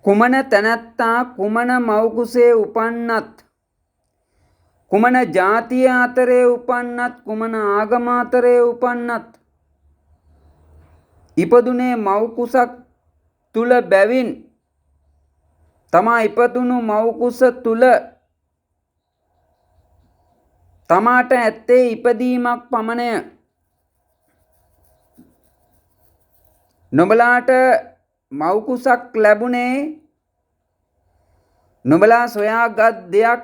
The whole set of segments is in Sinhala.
කුමන තැනැත්තා කුමන මව්කුසේ උපන්නත් කුමන ජාතිය අතරේ උපන්නත් කුමන ආගම අතරේ උපන්නත් ඉපදුනේ මව්කුසක් තුල බැවින් තමා ඉපදුණු මව්කුස තුල තමාට ඇත්තේ ඉපදීමක් පමණය. නුඹලාට මව්කුසක් ලැබුණේ නුඹලා සොයාගත් දෙයක්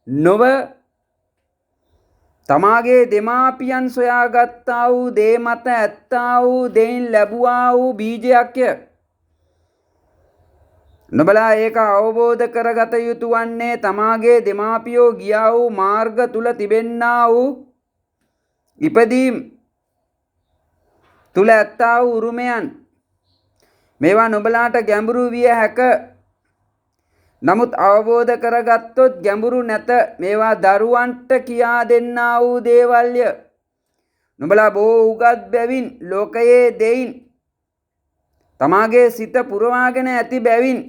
නොව තමාගේ දෙමාපියන් සොයාගත්තා වූ දේ මත ඇත්තා වූ දෙයින් ලැබුවා වූ බීජයක්ය. නුඹලා ඒක අවබෝධ කරගත යුතු වන්නේ තමාගේ දෙමාපියෝ ගියා වූ මාර්ග තුල තිබෙන්නා වූ ඉපදීම් තුල ඇත්තා වූ උරුමයන්. මේවා නුඹලාට ගැඹුරු විය හැක. නමුත් අවබෝධ කරගත්තොත් ගැඹුරු නැත. මේවා දරුවන්ට කියා දෙන්නා වූ දේවල්ය. නුඹලා බොහෝ උගත් බැවින් ලෝකයේ දෙයින් තමාගේ සිත පුරවාගෙන ඇති බැවින්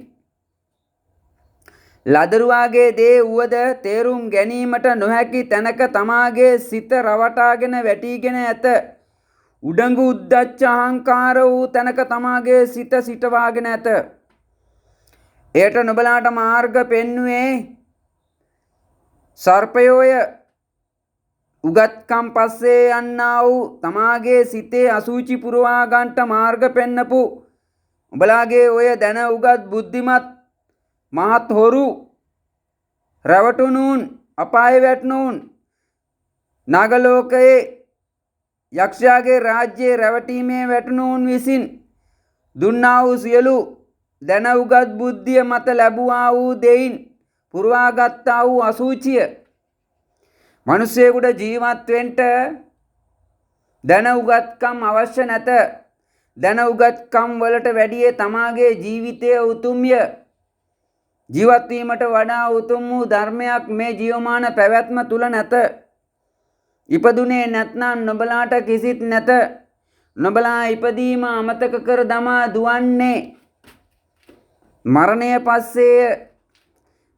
ලදරුවාගේ දේ වුවද තේරුම් ගැනීමට නොහැකි තැනක තමාගේ සිත රවටාගෙන වැටීගෙන ඇත. උඩඟු උද්දච්ච අහංකාර වූ තැනක තමාගේ සිත සිටවාගෙන ඇත. එයට නුඹලාට මාර්ග පෙන්වුවේ සර්පයෝය. උගත්කම් පස්සේ යන්නා වූ තමාගේ සිතේ අසුචි පුරවා ගන්නට මාර්ග පෙන්නපු උඹලාගේ ඔය දැන උගත් බුද්ධිමත් මහත් හොරු රැවටුණුන් අපාය වැටුණුන් නාගලෝකයේ යක්ෂයාගේ රාජ්‍යයේ රැවටීමේ වැටුණුන් විසින් දුන්නා වූ සියලු දැන උගත් බුද්ධිය මත ලැබුවා වූ දෙයින් පුරවාගත්තා වූ අසුචිය මිනිසෙකුට ජීවත් වෙන්න දැන උගත්කම් අවශ්‍ය නැත. දැන උගත්කම් වලට වැඩිය තමාගේ ජීවිතය උතුම්ය. ජීවත් වීමට වඩා උතුම් වූ ධර්මයක් මේ ජීවමාන පැවැත්ම තුල නැත. ඉපදුනේ නැත්නම් නුඹලාට කිසිත් නැත. නුඹලා ඉපදීම අමතක කර දමා දුවන්නේ මරණය පස්සේය.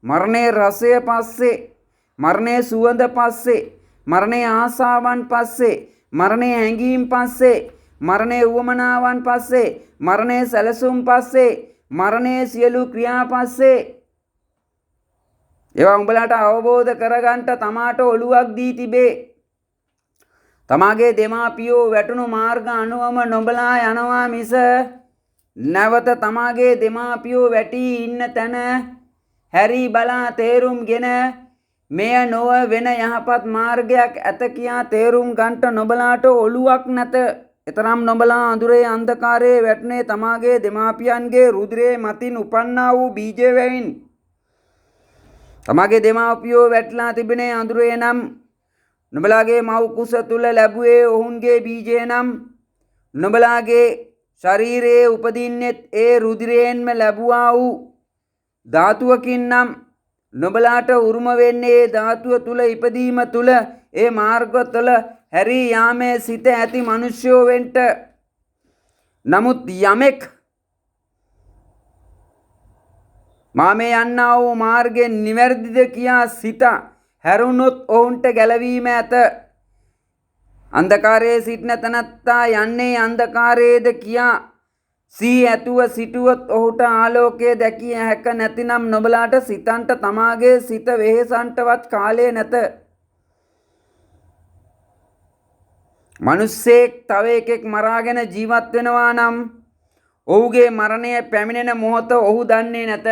මරණේ රසය පස්සේ, මරණේ සුවඳ පස්සේ, මරණේ ආසාවන් පස්සේ, මරණේ හැඟීම් පස්සේ, මරණේ උවමනාවන් පස්සේ, මරණේ සැලසුම් පස්සේ, මරණේ සියලු ක්‍රියා පස්සේ. ඒවා උඹලාට අවබෝධ කරගන්න තමාට ඔළුවක් දී තිබේ. තමාගේ දෙමාපියෝ වැටුණු මාර්ග අනුවම නුඹලා යනවා මිස නැවත තමාගේ දෙමාපියෝ වැටී ඉන්න තැන හැරී බලා තේරුම්ගෙන මෙය නොව වෙන යහපත් මාර්ගයක් ඇත කියා තේරුම් ගන්නට නුඹලාට ඔළුවක් නැත. එතරම් නුඹලා අඳුරේ අන්ධකාරයේ වැටුනේ තමාගේ දෙමාපියන්ගේ රුධිරයේ මතින් උපන්නා වූ බීජය වෙයින්. තමාගේ දෙමාපියෝ වැටලා තිබෙනේ අඳුරේ නම් නුඹලාගේ මව් කුස තුල ලැබුවේ ඔවුන්ගේ බීජය නම් නුඹලාගේ ශරීරයේ උපදින්නෙත් ඒ රුධිරයෙන්ම ලැබුවා වූ ධාතුවකින් නම් නුඹලාට උරුම වෙන්නේ ධාතුව තුල ඉපදීම තුල ඒ මාර්ග තුල හැරී යාමේ සිට ඇති මිනිස්යෝ වෙන්ට. නමුත් යමෙක් මා මේ යන්නා වූ මාර්ගයෙන් නිවැරදිද කියා සිත හැරුණොත් ඔවුන්ට ගැලවීම ඇත. අන්ධකාරයේ සිටින තැනැත්තා යන්නේ අන්ධකාරයේද කියා සී ඇතුව සිටුවොත් ඔහුට ආලෝකය දැකිය හැක. නැතිනම් නුඹලාට සිතන්ට තමාගේ සිත වෙහෙසන්ටවත් කාලය නැත. මිනිස්සෙක් තව එකෙක් මරාගෙන ජීවත් වෙනවා නම් ඔහුගේ මරණය පැමිණෙන මොහොත ඔහු දන්නේ නැත.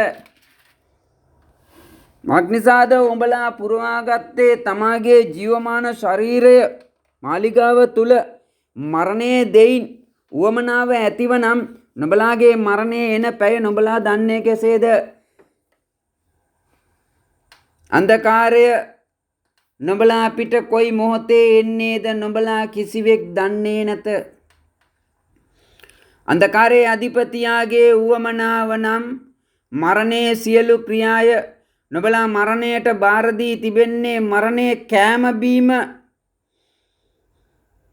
මක්නිසාද උඹලා පුරවාගත්තේ තමාගේ ජීවමාන ශරීරය මාලිගාව තුල මරණයේ දෙයින් උවමනාව ඇතිව නම් නුඹලාගේ මරණය එන පැය නුඹලා දන්නේ කෙසේද? අන්ධකාරය නුඹලා පිට කොයි මොහොතේ එන්නේද නුඹලා කිසිවෙක් දන්නේ නැත. අන්ධකාරයේ අධිපතියාගේ උවමනාව නම් මරණයේ සියලු ක්‍රියාය. නුඹලා මරණයට බාර දී තිබෙන්නේ මරණයේ කෑම බීම,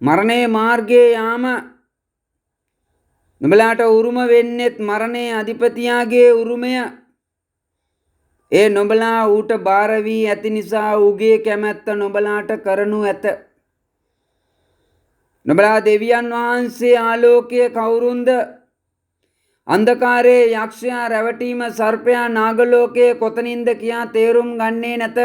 මරණයේ මාර්ගයේ යාම, නුඹලාට උරුම වෙන්නෙත් මරණයේ අධිපතියාගේ උරුමය. ඒ නුඹලා ඌට බාර වී ඇති නිසා ඌගේ කැමැත්ත නුඹලාට කරනු ඇත. නුඹලා දෙවියන් වහන්සේ ආලෝකය කවුරුන්ද? අන්ධකාරයේ යක්ෂයා රැවටීම සර්පයා නාගලෝකයේ කොතනින්ද කියා තේරුම් ගන්නේ නැත.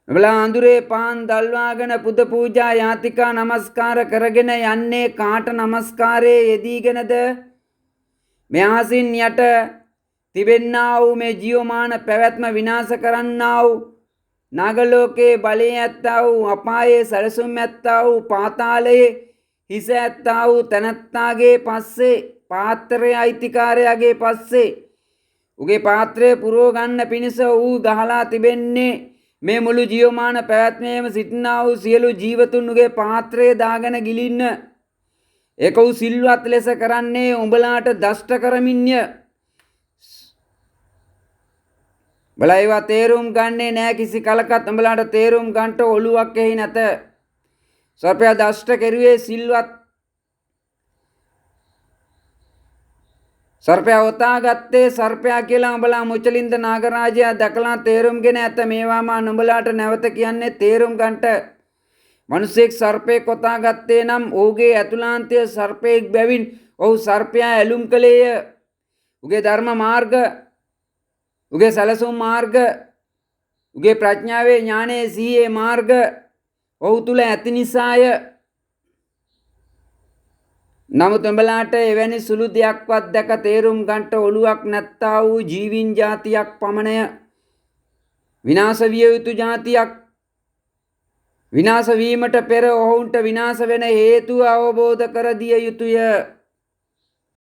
නුඹලා අඳුරේ පාන් දල්වාගෙන පුද පූජා යාතිකා නමස්කාර කරගෙන යන්නේ කාට නමස්කාරයේ යෙදීගෙනද? මෙහසින් යට තිබෙන්නා වූ මේ ජීවමාන පැවැත්ම විනාශ කරන්නා වූ නාගලෝකයේ බලය ඇත්තා වූ අපායේ සැලසුම් ඇත්තා වූ පාතාලයේ හිස ඇත්තා වූ තැනැත්තාගේ පස්සේ පාත්‍රයේ අයිතිකාරයාගේ පස්සේ උගේ පාත්‍රය පුරව ගන්න පිණිස ඌ ගහලා තිබෙන්නේ මේ මුළු ජීවමාන පැවැත්මේම සිටිනා වූ සියලු ජීවතුන් උගේ පාත්‍රයේ දාගෙන ගිලින්න. ඒක ඌ සිල්වත් ලෙස කරන්නේ උඹලාට දෂ්ට කරමින්ය. බලා ඒවා තේරුම් ගන්නේ නෑ කිසි කලකත් උඹලාට තේරුම් ගන්නට ඔළුවක් එහි නැත. සර්පයා දෂ්ට කෙරුවේ සිල්වත්. සර්පයා ඔතාගත්තේ සර්පයා කියලා උඹලා මුචලින්ද නාගරාජයා දැකලා තේරුම්ගෙන ඇත. මේවා මා නුඹලාට නැවත කියන්නේ තේරුම් ගන්නට. මිනිසෙක් සර්පෙක් ඔතාගත්තේ නම් ඔහුගේ ඇතුළාන්තය සර්පෙක් බැවින් ඔහු සර්පයා ඇලුම් කළේය. උගේ ධර්ම මාර්ග, උගේ සැලසුම් මාර්ග, උගේ ප්‍රඥාවේ ඥානයේ සිහියේ මාර්ග ඔහු තුල ඇති නිසාය. නමුත් උඹලාට එවැනි සුළු දෙයක්වත් දැක තේරුම් ගන්නට ඔළුවක් නැත්තා වූ ජීවින් જાතියක් පමණය. විනාශ විය යුතු જાතියක්. විනාශ වීමට පෙර ඔවුන්ට විනාශ වෙන හේතුව අවබෝධ කර දිය යුතුය.